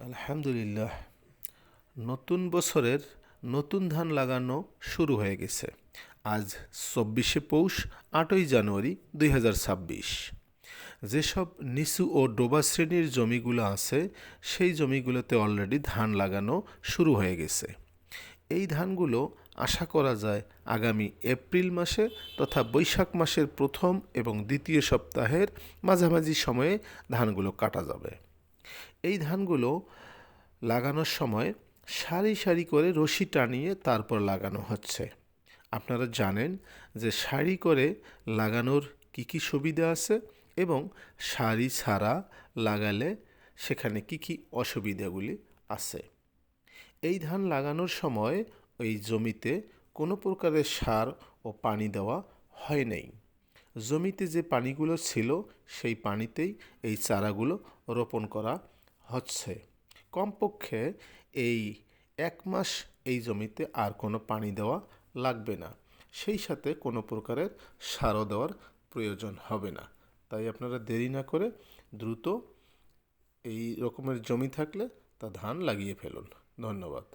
আলহামদুলিল্লাহ, নতুন বছরের নতুন ধান লাগানো শুরু হয়ে গেছে। আজ ২৪শে পৌষ, ৮ই জানুয়ারি ২০২৬। যেসব নিচু ও ডোবা শ্রেণীর জমিগুলো আছে সেই জমিগুলোতে অলরেডি ধান লাগানো শুরু হয়ে গেছে। এই ধানগুলো আশা করা যায় আগামী এপ্রিল মাসে তথা বৈশাখ মাসের প্রথম এবং দ্বিতীয় সপ্তাহের মাঝামাঝি সময়ে ধানগুলো কাটা যাবে। এই ধানগুলো লাগানোর সময় সারি সারি করে রশি টানিয়ে তারপর লাগানো হচ্ছে। আপনারা জানেন যে সারি করে লাগানোর কি সুবিধা আছে এবং সারি ছাড়া লাগালে সেখানে কি অসুবিধাগুলি আছে। এই ধান লাগানোর সময় ওই জমিতে কোনো প্রকারের সার ও পানি দেওয়া হয় নাই। জমিতে যে পানিগুলো ছিল সেই পানিতেই এই চারাগুলো রোপণ করা হচ্ছে। কমপক্ষে এই ১ মাস এই জমিতে আর কোনো পানি দেওয়া লাগবে না, সেই সাথে কোনো প্রকারের সারও দেওয়ার প্রয়োজন হবে না। তাই আপনারা দেরি না করে দ্রুত এই রকমের জমি থাকলে তা ধান লাগিয়ে ফেলুন। ধন্যবাদ।